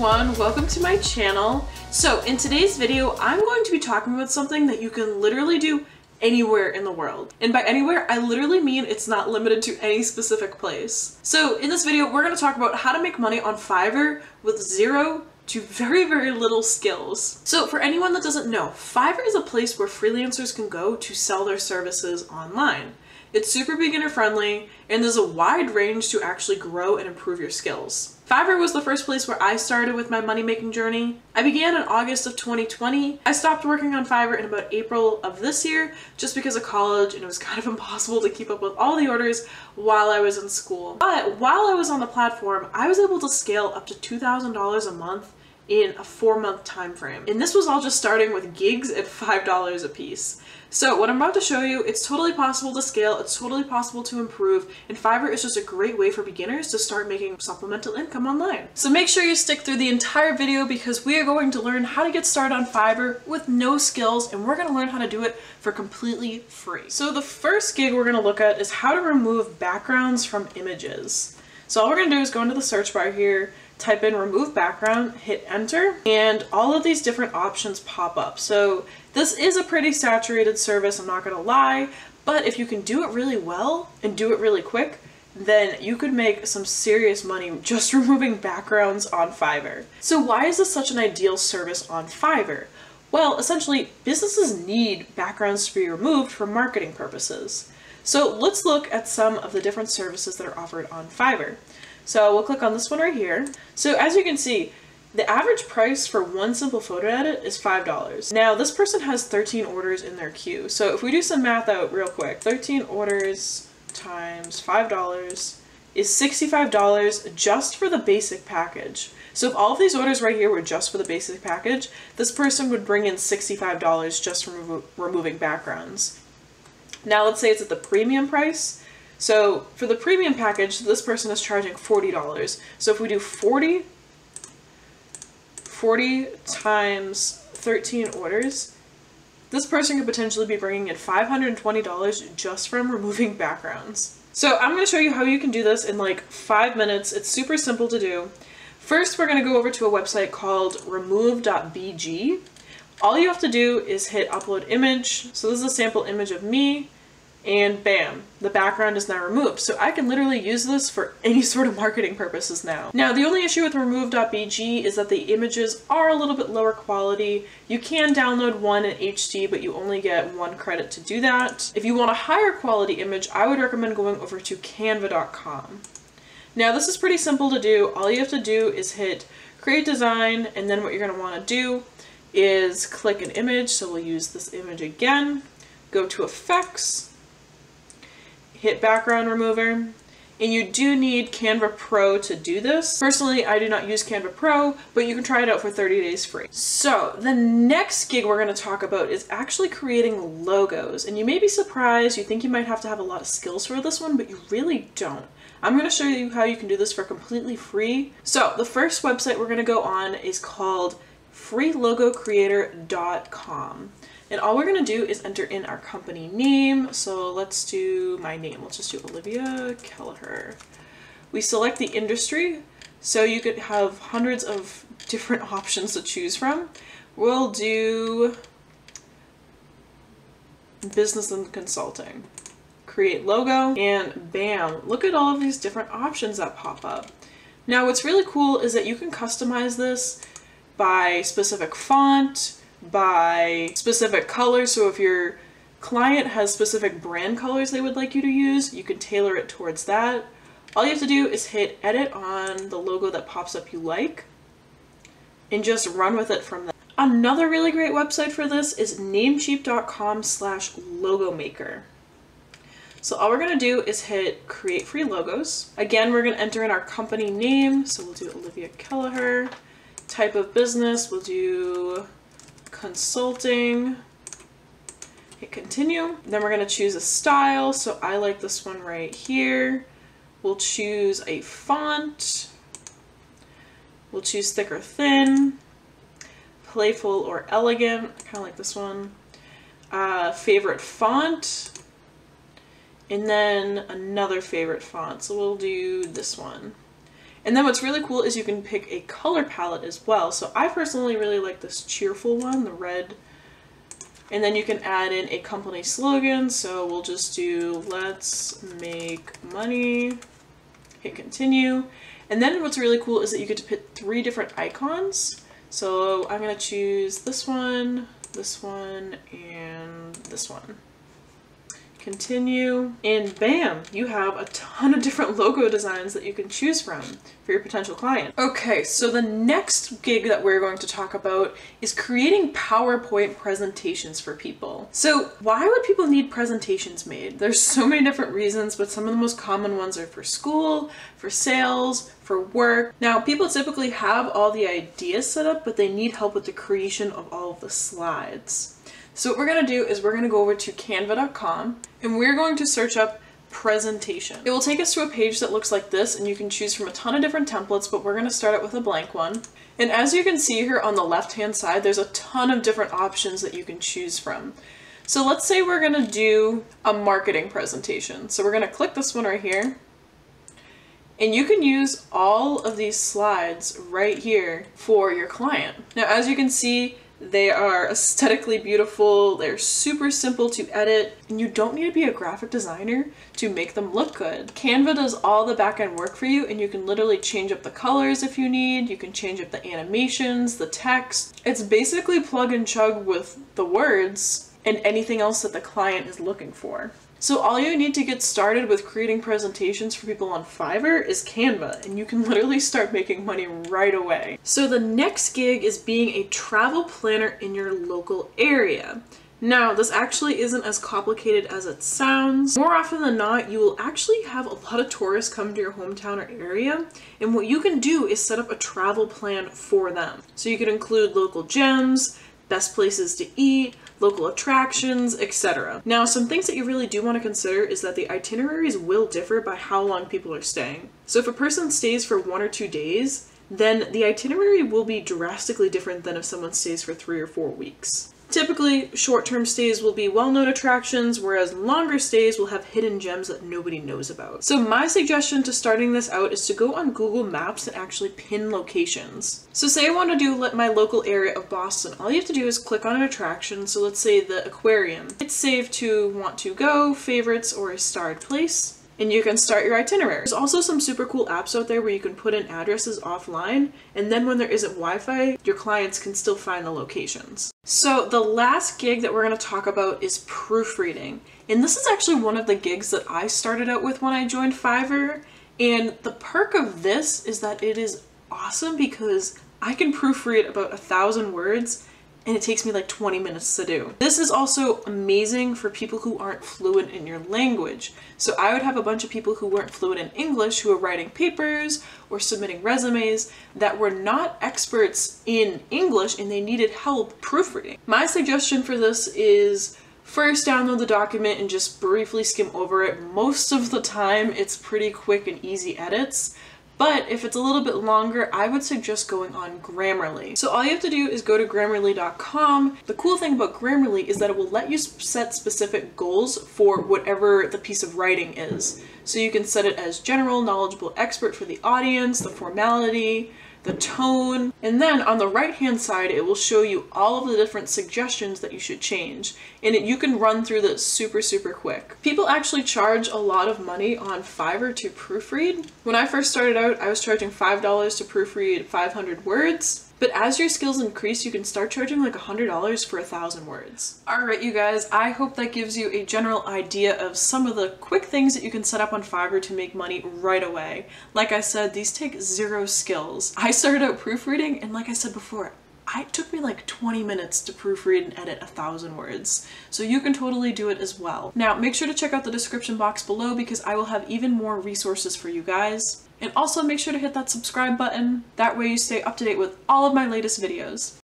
everyone, welcome to my channel. So in today's video, I'm going to be talking about something that you can literally do anywhere in the world. And by anywhere, I literally mean it's not limited to any specific place. So in this video, we're going to talk about how to make money on Fiverr with zero to very, very little skills. So for anyone that doesn't know, Fiverr is a place where freelancers can go to sell their services online. It's super beginner friendly, and there's a wide range to actually grow and improve your skills. Fiverr was the first place where I started with my money-making journey. I began in August of 2020. I stopped working on Fiverr in about April of this year just because of college, and it was kind of impossible to keep up with all the orders while I was in school. But while I was on the platform, I was able to scale up to $2,000 a month in a 4-month time frame. And this was all just starting with gigs at $5 a piece. So what I'm about to show you, it's totally possible to scale, it's totally possible to improve, and Fiverr is just a great way for beginners to start making supplemental income online. So make sure you stick through the entire video because we are going to learn how to get started on Fiverr with no skills, and we're going to learn how to do it for completely free. So the first gig we're going to look at is how to remove backgrounds from images. So all we're going to do is go into the search bar here, type in remove background, hit enter, and all of these different options pop up. So this is a pretty saturated service, I'm not gonna lie, but if you can do it really well and do it really quick, then you could make some serious money just removing backgrounds on Fiverr. So why is this such an ideal service on Fiverr? Well, essentially, businesses need backgrounds to be removed for marketing purposes. So let's look at some of the different services that are offered on Fiverr. So we'll click on this one right here. So as you can see, the average price for one simple photo edit is $5. Now this person has 13 orders in their queue. So if we do some math out real quick, 13 orders times $5 is $65 just for the basic package. So if all of these orders right here were just for the basic package, this person would bring in $65 just from removing backgrounds. Now let's say it's at the premium price. So for the premium package, this person is charging $40. So if we do 40 times 13 orders, this person could potentially be bringing in $520 just from removing backgrounds. So I'm going to show you how you can do this in like 5 minutes. It's super simple to do. First, we're going to go over to a website called remove.bg. All you have to do is hit upload image. So this is a sample image of me. And bam, the background is now removed. So I can literally use this for any sort of marketing purposes now. Now, the only issue with remove.bg is that the images are a little bit lower quality. You can download one in HD, but you only get 1 credit to do that. If you want a higher quality image, I would recommend going over to canva.com. Now, this is pretty simple to do. All you have to do is hit create design, and then what you're gonna wanna do is click an image. So we'll use this image again, go to effects, hit background remover, and you do need Canva Pro to do this. Personally, I do not use Canva Pro, but you can try it out for 30 days free. So the next gig we're going to talk about is actually creating logos. And you may be surprised, you think you might have to have a lot of skills for this one, but you really don't. I'm going to show you how you can do this for completely free. So the first website we're going to go on is called freelogocreator.com. And all we're going to do is enter in our company name. So let's do my name. Let's just do Olivia Kelliher. We select the industry. So you could have hundreds of different options to choose from. We'll do business and consulting. Create logo, and bam, look at all of these different options that pop up. Now what's really cool is that you can customize this by specific font, by specific colors. So if your client has specific brand colors they would like you to use, you can tailor it towards that. All you have to do is hit edit on the logo that pops up you like and just run with it from there. Another really great website for this is namecheap.com/logomaker. So all we're going to do is hit create free logos. Again, we're going to enter in our company name. So we'll do Olivia Kelliher. Type of business, we'll do consulting, hit continue. Then we're going to choose a style. So I like this one right here. We'll choose a font. We'll choose thick or thin, playful or elegant. I kind of like this one. Favorite font, and then another favorite font. So we'll do this one. And then what's really cool is you can pick a color palette as well. So I personally really like this cheerful one, the red. And then you can add in a company slogan. So we'll just do, let's make money, hit continue. And then what's really cool is that you get to pick 3 different icons. So I'm gonna choose this one, and this one. Continue, and bam, you have a ton of different logo designs that you can choose from for your potential client. Okay, so the next gig that we're going to talk about is creating PowerPoint presentations for people. So why would people need presentations made? There's so many different reasons, but some of the most common ones are for school, for sales, for work. Now, people typically have all the ideas set up, but they need help with the creation of all of the slides. So what we're going to do is we're going to go over to canva.com and we're going to search up presentation. It will take us to a page that looks like this, and you can choose from a ton of different templates, but we're going to start out with a blank one. And as you can see here on the left hand side, there's a ton of different options that you can choose from. So let's say we're going to do a marketing presentation. So we're going to click this one right here. And you can use all of these slides right here for your client. Now, as you can see, they are aesthetically beautiful, they're super simple to edit, and you don't need to be a graphic designer to make them look good. Canva does all the back-end work for you, and you can literally change up the colors if you need, you can change up the animations, the text. It's basically plug and chug with the words and anything else that the client is looking for. So all you need to get started with creating presentations for people on Fiverr is Canva, and you can literally start making money right away. So the next gig is being a travel planner in your local area. Now, this actually isn't as complicated as it sounds. More often than not, you will actually have a lot of tourists come to your hometown or area, and what you can do is set up a travel plan for them. So you can include local gems, best places to eat, local attractions, etc. Now, some things that you really do want to consider is that the itineraries will differ by how long people are staying. So if a person stays for 1 or 2 days, then the itinerary will be drastically different than if someone stays for 3 or 4 weeks. Typically, short-term stays will be well-known attractions, whereas longer stays will have hidden gems that nobody knows about. So my suggestion to starting this out is to go on Google Maps and actually pin locations. So say I want to do my local area of Boston. All you have to do is click on an attraction. So let's say the aquarium. Hit save to want to go, favorites, or a starred place. And you can start your itinerary. There's also some super cool apps out there where you can put in addresses offline, and then when there isn't Wi-Fi, your clients can still find the locations. So the last gig that we're going to talk about is proofreading. And this is actually one of the gigs that I started out with when I joined Fiverr. And the perk of this is that it is awesome because I can proofread about 1,000 words and it takes me like 20 minutes to do. This is also amazing for people who aren't fluent in your language. So I would have a bunch of people who weren't fluent in English who were writing papers or submitting resumes that were not experts in English and they needed help proofreading. My suggestion for this is first download the document and just briefly skim over it. Most of the time it's pretty quick and easy edits. But if it's a little bit longer, I would suggest going on Grammarly. So all you have to do is go to Grammarly.com. The cool thing about Grammarly is that it will let you set specific goals for whatever the piece of writing is. So you can set it as general, knowledgeable, expert for the audience, the formality, the tone, and then on the right hand side it will show you all of the different suggestions that you should change, and you can run through this super quick. People actually charge a lot of money on Fiverr to proofread. When I first started out, I was charging $5 to proofread 500 words. But as your skills increase, you can start charging like $100 for 1,000 words. Alright you guys, I hope that gives you a general idea of some of the quick things that you can set up on Fiverr to make money right away. Like I said, these take 0 skills. I started out proofreading, and like I said before, it took me like 20 minutes to proofread and edit 1,000 words. So you can totally do it as well. Now, make sure to check out the description box below because I will have even more resources for you guys. And also make sure to hit that subscribe button. That way you stay up to date with all of my latest videos.